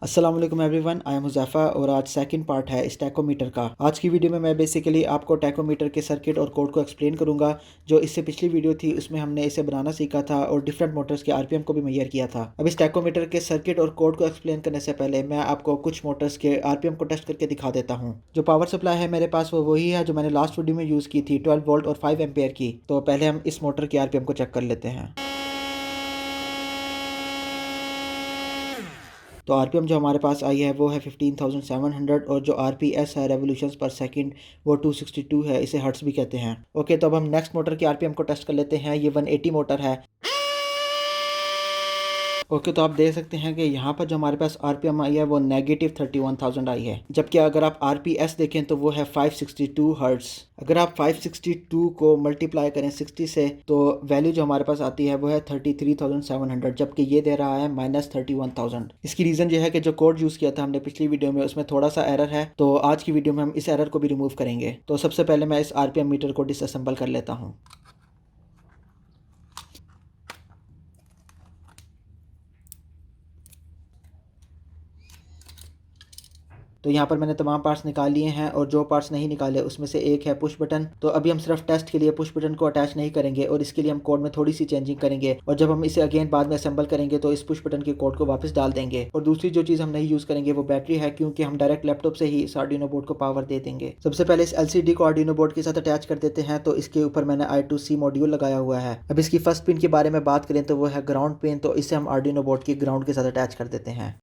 अस्सलाम वालेकुम everyone, I am Huzaifa और आज सेकंड पार्ट है इस टैकोमीटर का। आज की वीडियो में मैं बेसिकली आपको टैकोमीटर के सर्किट और कोड को एक्सप्लेन करूंगा। जो इससे पिछली वीडियो थी उसमें हमने इसे बनाना सीखा था और डिफरेंट मोटर्स के आरपीएम को भी मेजर किया था। अब इस टैकोमीटर के सर्किट और कोड को एक्सप्लेन करने से पहले मैं आपको कुछ मोटर्स के आरपीएम को टेस्ट करके दिखा देता हूँ। जो पावर सप्लाई है मेरे पास वो वही है जो मैंने लास्ट वीडियो में यूज़ की थी, 12 वोल्ट और 5 एम्पेयर की। तो पहले हम इस मोटर के आरपीएम को चेक कर लेते हैं। तो आरपीएम जो हमारे पास आई है वो है 15,700 और जो आरपीएस है रेवोल्यूशंस पर सेकंड वो 262 है, इसे हर्ट्स भी कहते हैं। ओके, तो अब हम नेक्स्ट मोटर के आरपीएम को टेस्ट कर लेते हैं। ये 180 मोटर है। ओके, तो आप देख सकते हैं कि यहाँ पर जो हमारे पास आरपीएम आई है वो नेगेटिव 31,000 आई है, जबकि अगर आप आरपीएस देखें तो वो है 562 हर्ट्स। अगर आप 562 को मल्टीप्लाई करें 60 से तो वैल्यू जो हमारे पास आती है वो है 33,700, जबकि ये दे रहा है -31,000। इसकी रीज़न ये है कि जो कोड यूज़ किया था हमने पिछली वीडियो में उसमें थोड़ा सा एरर है, तो आज की वीडियो में हम इस एरर को भी रिमूव करेंगे। तो सबसे पहले मैं इस आरपीएम मीटर को डिसअसेंबल कर लेता हूँ। तो यहाँ पर मैंने तमाम पार्ट्स निकाल लिए हैं और जो पार्ट्स नहीं निकाले उसमें से एक है पुश बटन। तो अभी हम सिर्फ टेस्ट के लिए पुश बटन को अटैच नहीं करेंगे और इसके लिए हम कोड में थोड़ी सी चेंजिंग करेंगे और जब हम इसे अगेन बाद में असेंबल करेंगे तो इस पुश बटन के कोड को वापस डाल देंगे। और दूसरी जो चीज़ हम नहीं यूज़ करेंगे वो बैटरी है, क्योंकि हम डायरेक्ट लैपटॉप से ही इस आर्डिनो बोर्ड को पावर दे देंगे। सबसे पहले इस एलसीडी को आर्डिनो बोर्ड के साथ अटैच कर देते हैं। तो इसके ऊपर मैंने I2C मॉड्यूल लगाया हुआ है। अब इसकी फर्स्ट पिन के बारे में बात करें तो वो है ग्राउंड पिन, तो इसे हम आर्डिनो बोर्ड की ग्राउंड के साथ अटैच कर देते हैं।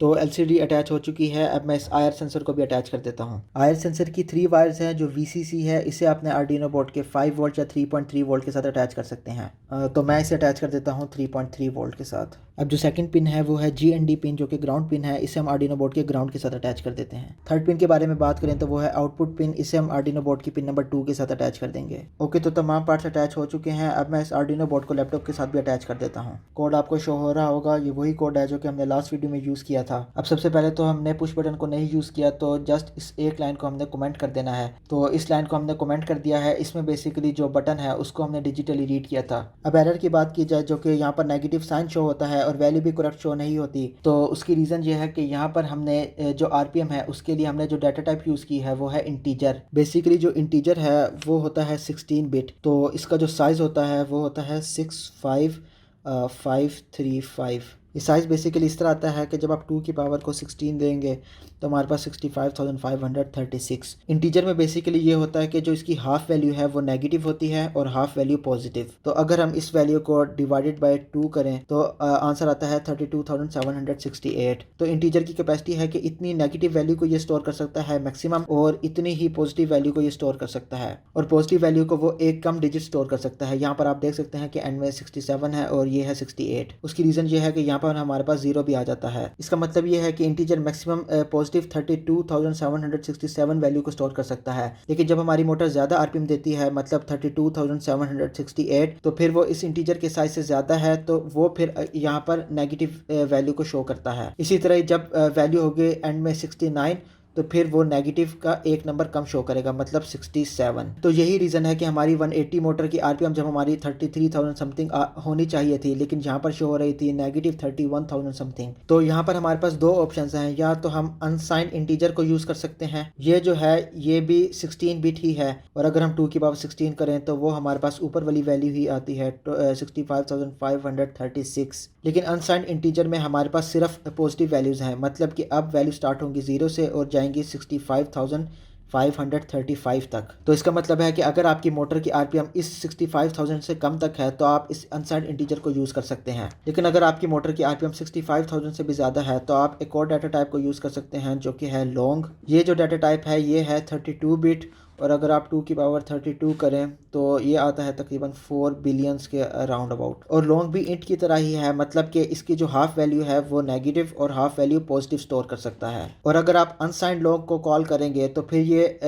तो एलसीडी अटैच हो चुकी है। अब मैं इस आयर सेंसर को भी अटैच कर देता हूँ। आयर सेंसर की 3 वायर्स हैं। जो वीसीसी है इसे अपने आर्डिनो बोर्ड के 5 वोल्ट या 3.3 वोल्ट के साथ अटैच कर सकते हैं। तो मैं इसे अटैच कर देता हूँ 3.3 वोल्ट के साथ। अब जो सेकंड पिन है वो है जीएनडी पिन, जो कि ग्राउंड पिन है। इसे हम आर्डिनो बोर्ड के ग्राउंड के साथ अटैच कर देते हैं। थर्ड पिन के बारे में बात करें तो वो है आउटपुट पिन। इसे हम आर्डिनो बोर्ड की पिन नंबर 2 के साथ अटैच कर देंगे। ओके, तो तमाम पार्ट्स अटैच हो चुके हैं। अब मैं इस आर्डिनो बोर्ड को लैपटॉप के साथ भी अटैच कर देता हूँ। कोड आपको शो हो रहा होगा, ये वही कोड है जो कि हमने लास्ट वीडियो में यूज़ किया था। अब सबसे पहले तो हमने पुश बटन को नहीं यूज़ किया, तो जस्ट इस एक लाइन को हमने कमेंट कर देना है। तो इस लाइन को हमने कमेंट कर दिया है। इसमें बेसिकली जो बटन है उसको हमने डिजिटली रीड किया था। अब एरर की बात की जाए, जो कि यहाँ पर नेगेटिव साइन शो होता है और वैल्यू भी करेक्ट शो नहीं होती, तो उसकी रीज़न ये है कि यहाँ पर हमने जो आरपीएम है उसके लिए हमने जो डाटा टाइप यूज़ की है वो है इंटीजर। बेसिकली जो इंटीजर है वो होता है 16 बिट। तो इसका जो साइज़ होता है वो होता है 65535। ये साइज़ बेसिकली इस तरह आता है कि जब आप 2 की पावर को 16 देंगे तो हमारे पास 65,536। इंटीजर में बेसिकली ये होता है कि जो इसकी हाफ वैल्यू है वो नेगेटिव होती है और हाफ वैल्यू पॉजिटिव। तो अगर हम इस वैल्यू को डिवाइडेड बाय 2 करें तो आंसर आता है 32,768। तो इंटीजर की कैपेसिटी है कि इतनी नेगेटिव वैल्यू को ये स्टोर कर सकता है मैक्सिमम, और इतनी ही पॉजिटिव वैल्यू को ये स्टोर कर सकता है, और पॉजिटिव वैल्यू को वो एक कम डिजिट स्टोर कर सकता है। यहाँ पर आप देख सकते हैं कि एंड में 67 है और ये है 68। उसकी रीज़न ये है कि यहाँ पर हमारे पास 0 भी आ जाता है। इसका मतलब ये है कि इंटीजर मैक्सिमम पॉजिटिव 32,767 वैल्यू को स्टोर कर सकता है। लेकिन जब हमारी मोटर ज़्यादा आरपीएम देती है, मतलब 32,768, तो फिर वो इस इंटीजर के साइज से ज़्यादा है तो वो फिर यहाँ पर नेगेटिव वैल्यू को शो करता है। इसी तरह जब वैल्यू होगी एंड में 69 तो फिर वो नेगेटिव का एक नंबर कम शो करेगा, मतलब 67। तो यही रीज़न है कि हमारी 180 मोटर की आरपीएम जब हमारी 33,000 समथिंग होनी चाहिए थी, लेकिन यहाँ पर शो हो रही थी नेगेटिव 31,000 समथिंग। तो यहाँ पर हमारे पास दो ऑप्शंस हैं, या तो हम अनसाइंड इंटीजर को यूज़ कर सकते हैं। ये जो है ये भी 16 बिट ही है, और अगर हम 2 की पावर 16 करें तो वो हमारे पास ऊपर वाली वैल्यू ही आती है 65,536। लेकिन अनसाइंड इंटीजर में हमारे पास सिर्फ पॉजिटिव वैल्यूज़ हैं, मतलब कि अब वैल्यू स्टार्ट होंगी 0 से और जाएंगी 65,535 तक। तो इसका मतलब है कि अगर आपकी मोटर की आरपीएम इस 65,000 से कम तक है तो आप इस अनसाइंड इंटीजर को यूज़ कर सकते हैं। लेकिन अगर आपकी मोटर की आरपीएम 65,000 से भी ज़्यादा है तो आप एक और डाटा टाइप को यूज़ कर सकते हैं, जो कि है लॉन्ग। ये जो डाटा टाइप है ये है 32 बिट, और अगर आप 2 की पावर 32 करें तो ये आता है तकरीबन 4 बिलियंस के अराउंड अबाउट। और लॉन्ग भी इंट की तरह ही है, मतलब कि इसकी जो हाफ वैल्यू है वो नेगेटिव और हाफ वैल्यू पॉजिटिव स्टोर कर सकता है। और अगर आप अनसाइंड लॉन्ग को कॉल करेंगे तो फिर ये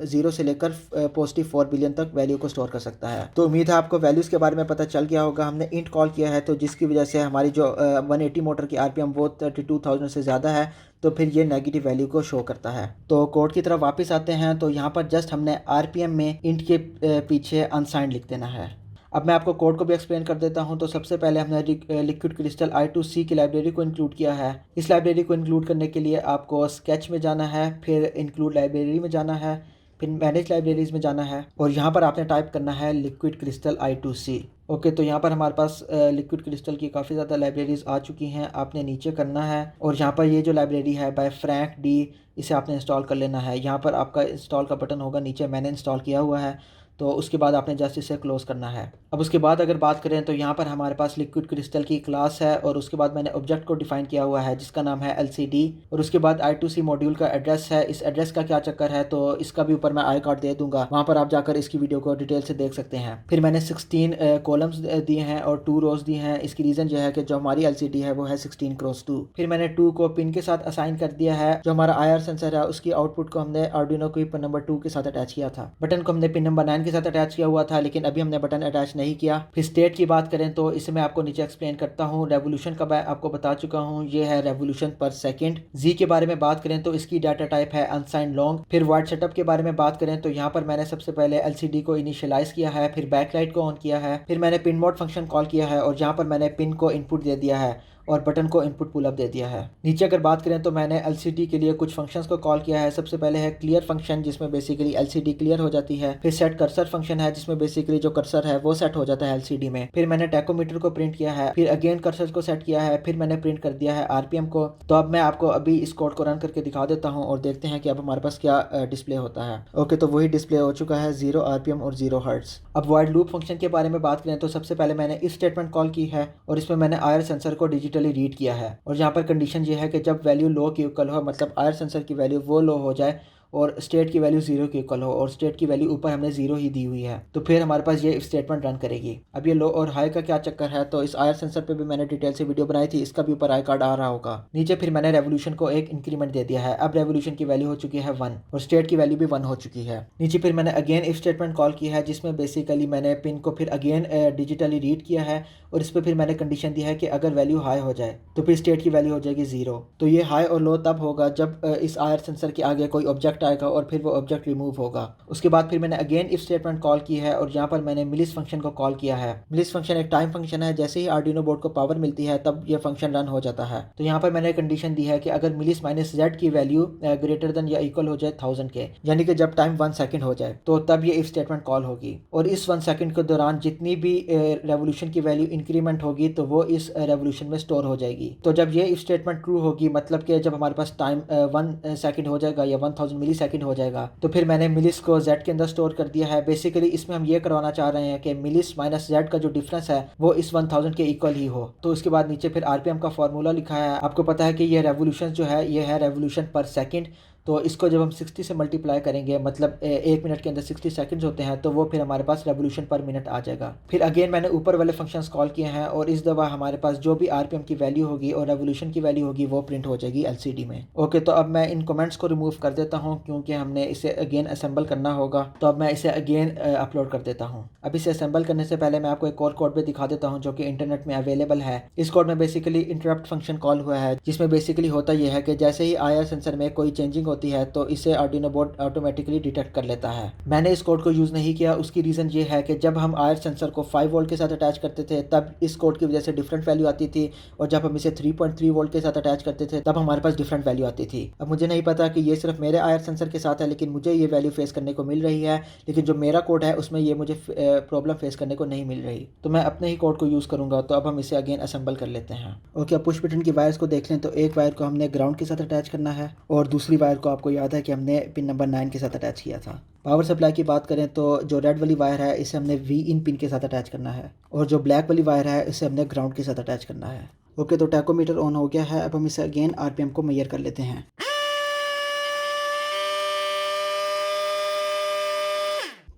0 से लेकर पॉजिटिव 4 बिलियन तक वैल्यू को स्टोर कर सकता है। तो उम्मीद है आपको वैल्यूज़ के बारे में पता चल गया होगा। हमने इंट कॉल किया है तो जिसकी वजह से हमारी जो 180 मोटर की आरपीएम वो 32,000 से ज़्यादा है, तो फिर ये नेगेटिव वैल्यू को शो करता है। तो कोड की तरफ वापस आते हैं। तो यहाँ पर जस्ट हमने आरपीएम में इंट के पीछे अनसाइंड लिख देना है। अब मैं आपको कोड को भी एक्सप्लेन कर देता हूं। तो सबसे पहले हमने लिक्विड क्रिस्टल I2C की लाइब्रेरी को इंक्लूड किया है। इस लाइब्रेरी को इंक्लूड करने के लिए आपको स्केच में जाना है, फिर इंक्लूड लाइब्रेरी में जाना है, फिर मैनेज लाइब्रेरीज में जाना है और यहाँ पर आपने टाइप करना है लिक्विड क्रिस्टल I2C। ओके, तो यहाँ पर हमारे पास लिक्विड क्रिस्टल की काफ़ी ज़्यादा लाइब्रेरीज आ चुकी हैं। आपने नीचे करना है और यहाँ पर ये जो लाइब्रेरी है बाय फ्रैंक डी, इसे आपने इंस्टॉल कर लेना है। यहाँ पर आपका इंस्टॉल का बटन होगा, नीचे मैंने इंस्टॉल किया हुआ है, तो उसके बाद आपने जस्ट इसे क्लोज़ करना है। अब उसके बाद अगर बात करें तो यहाँ पर हमारे पास लिक्विड क्रिस्टल की क्लास है और उसके बाद मैंने ऑब्जेक्ट को डिफाइन किया हुआ है जिसका नाम है LCD और उसके बाद I2C मॉड्यूल का एड्रेस है। इस एड्रेस का क्या चक्कर है तो इसका भी ऊपर मैं आई कार्ड दे दूंगा, वहाँ पर आप जाकर इसकी वीडियो को डिटेल से देख सकते हैं। फिर मैंने 16 कॉलम्स दिए हैं और 2 रोज दी हैं। इसकी रीज़न यह है कि जो हमारी LCD है वो है 16x2। फिर मैंने 2 को पिन के साथ असाइन कर दिया है। जो हमारा IR सेंसर है उसकी आउटपुट को हमने आर्डिनो को पिन नंबर 2 के साथ अटैच किया था। बटन को हमने पिन नंबर 9 के साथ अटैच किया हुआ था, लेकिन अभी हमने बटन अटैच नहीं किया। फिर स्टेट की बात करें तो इसे मैं आपको नीचे एक्सप्लेन करता हूँ। रेवोल्यूशन का मैं आपको बता चुका हूँ, ये है रेवोल्यूशन पर सेकंड। जी के बारे में बात करें तो इसकी डाटा टाइप है अनसाइंड लॉन्ग। फिर वाइड सेटअप के बारे में बात करें तो यहाँ पर मैंने सबसे पहले LCD को इनिशियलाइज किया है, फिर बैकलाइट को ऑन किया है, फिर मैंने पिन मोड फंक्शन कॉल किया है और यहाँ पर मैंने पिन को इनपुट दे दिया है और बटन को इनपुट पुल अप दे दिया है। नीचे अगर बात करें तो मैंने LCD के लिए कुछ फंक्शंस को कॉल किया है। सबसे पहले है क्लियर फंक्शन जिसमें बेसिकली LCD क्लियर हो जाती है। फिर सेट कर्सर फंक्शन है जिसमें बेसिकली जो कर्सर है वो सेट हो जाता है LCD में। फिर मैंने टैकोमीटर को प्रिंट किया है, फिर अगेन कर्सर को सेट किया है, फिर मैंने प्रिंट कर दिया है RPM को। तो अब मैं आपको अभी इस कोड को रन करके दिखा देता हूँ और देखते हैं कि अब हमारे पास क्या डिस्प्ले होता है। ओके, तो वही डिस्प्ले हो चुका है 0 RPM और 0 हर्ट्ज। अब वाइड लूप फंक्शन के बारे में बात करें तो सबसे पहले मैंने इस स्टेटमेंट कॉल की है और इसमें मैंने IR सेंसर को डिजिटली रीड किया है और यहाँ पर कंडीशन ये है कि जब वैल्यू लो की इक्वल हो, मतलब IR सेंसर की वैल्यू वो लो हो जाए और स्टेट की वैल्यू 0 की इक्वल हो और स्टेट की वैल्यू ऊपर हमने 0 ही दी हुई है, तो फिर हमारे पास ये स्टेटमेंट रन करेगी। अब ये लो और हाई का क्या चक्कर है तो इस IR सेंसर पे भी मैंने डिटेल से वीडियो बनाई थी, इसका भी ऊपर आई कार्ड आ रहा होगा नीचे। फिर मैंने रेवोल्यूशन को एक इंक्रीमेंट दे दिया है। अब रेवोल्यूशन की वैल्यू हो चुकी है 1 और स्टेट की वैल्यू भी 1 हो चुकी है नीचे। फिर मैंने अगेन इफ स्टेटमेंट कॉल की है जिसमें बेसिकली मैंने पिन को फिर अगेन डिजिटली रीड किया है और इस पर फिर मैंने कंडीशन दी है कि अगर वैल्यू हाई हो जाए तो फिर स्टेट की वैल्यू हो जाएगी 0। तो ये हाई और लो तब होगा जब इस IR सेंसर के आगे कोई ऑब्जेक्ट आएगा और फिर वो ऑब्जेक्ट रिमूव होगा। उसके बाद फिर मैंने अगेन इफ स्टेटमेंट कॉल की है और यहाँ पर मैंने मिलिस फंक्शन को कॉल किया है। मिलिस फंक्शन एक टाइम फंक्शन है, जैसे ही आर्डिनो बोर्ड को पावर मिलती है तब ये फंक्शन रन हो जाता है। तो यहाँ पर मैंने कंडीशन दी है कि अगर मिलिस माइनस जेड की वैल्यू ग्रेटर देन या इक्वल हो जाए 1000 के, यानी कि जब टाइम 1 सेकंड हो जाए तो तब ये इफ स्टेटमेंट कॉल होगी और इस 1 सेकंड के दौरान जितनी भी रेवोल्यूशन की वैल्यू इंक्रीमेंट होगी तो वो इस रेवोल्यूशन में स्टोर हो जाएगी। तो जब ये इफ स्टेटमेंट ट्रू होगी, मतलब कि जब हमारे पास टाइम 1 सेकंड हो जाएगा या 1000 मिली सेकंड हो जाएगा, तो फिर मैंने मिलिस को जेड के अंदर स्टोर कर दिया है। बेसिकली इसमें हम ये करवाना चाह रहे हैं कि मिलिस माइनस जेड का जो डिफरेंस है वो इस 1000 के इक्वल ही हो। तो उसके बाद नीचे फिर RPM का फॉर्मूला लिखा है। आपको पता है कि ये रेवोल्यूशन जो है ये है रेवोल्यूशन पर सेकंड, तो इसको जब हम 60 से मल्टीप्लाई करेंगे, मतलब 1 मिनट के अंदर 60 सेकंड्स होते हैं, तो वो फिर हमारे पास रेवोल्यूशन पर मिनट आ जाएगा। फिर अगेन मैंने ऊपर वाले फंक्शंस कॉल किए हैं और इस दफ़ा हमारे पास जो भी RPM की वैल्यू होगी और रेवोल्यूशन की वैल्यू होगी वो प्रिंट हो जाएगी LCD में। ओके, तो अब मैं इन कमेंट्स को रिमूव कर देता हूँ क्योंकि हमने इसे अगेन असेंबल करना होगा। तो अब मैं इसे अगेन अपलोड कर देता हूँ। अब इसे असेंबल करने से पहले मैं आपको एक और कोड भी दिखा देता हूँ जो कि इंटरनेट में अवेलेबल है। इस कोड में बेसिकली इंटरप्ट फंक्शन कॉल हुआ है जिसमें बेसिकली होता यह है कि जैसे ही IR सेंसर में कोई चेंजिंग होती है तो इसे आर्डिनो बोर्ड ऑटोमेटिकली डिटेक्ट कर लेता है। मैंने इस कोड को यूज़ नहीं किया, उसकी रीज़न ये है कि जब हम IR सेंसर को 5 वोल्ट के साथ अटैच करते थे तब इस कोड की वजह से डिफरेंट वैल्यू आती थी और जब हम इसे 3.3 वोल्ट के साथ अटैच करते थे तब हमारे पास डिफरेंट वैल्यू आती थी। अब मुझे नहीं पता कि ये सिर्फ मेरे IR सेंसर के साथ है, लेकिन मुझे ये वैल्यू फेस करने को मिल रही है, लेकिन जो मेरा कोड है उसमें ये मुझे प्रॉब्लम फेस करने को नहीं मिल रही। तो मैं अपने ही कोड को यूज़ करूँगा। तो अब हम इसे अगेन असेंबल कर लेते हैं। ओके, अब पुश बटन की वायर्स को देख लें तो एक वायर को हमने ग्राउंड के साथ अटैच करना है और दूसरी वायर को आपको याद है कि हमने पिन नंबर 9 के साथ अटैच किया था। पावर सप्लाई की बात करें तो जो रेड वाली वायर है इसे हमने V-in पिन के साथ अटैच करना है और जो ब्लैक वाली वायर है इसे हमने ग्राउंड के साथ अटैच करना है। ओके, तो टैकोमीटर ऑन हो गया है। अब हम इसे अगेन RPM को मेजर कर लेते हैं।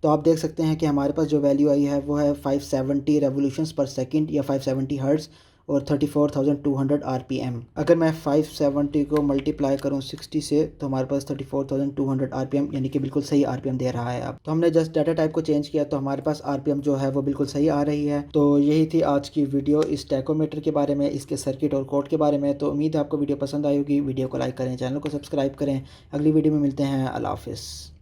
तो आप देख सकते हैं कि हमारे पास जो वैल्यू आई है वो है 570 रेवोल्यूशंस पर सेकंड या 570 हर्ट्ज़ और 34,200 RPM। अगर मैं 570 को मल्टीप्लाई करूं 60 से तो हमारे पास 34,200 RPM यानी कि बिल्कुल सही RPM दे रहा है। अब तो हमने जस्ट डाटा टाइप को चेंज किया तो हमारे पास RPM जो है वो बिल्कुल सही आ रही है। तो यही थी आज की वीडियो इस टैकोमीटर के बारे में, इसके सर्किट और कोड के बारे में। तो उम्मीद है आपको वीडियो पसंद आई होगी। वीडियो को लाइक करें, चैनल को सब्सक्राइब करें। अगली वीडियो में मिलते हैं। अल्लाह हाफिज़।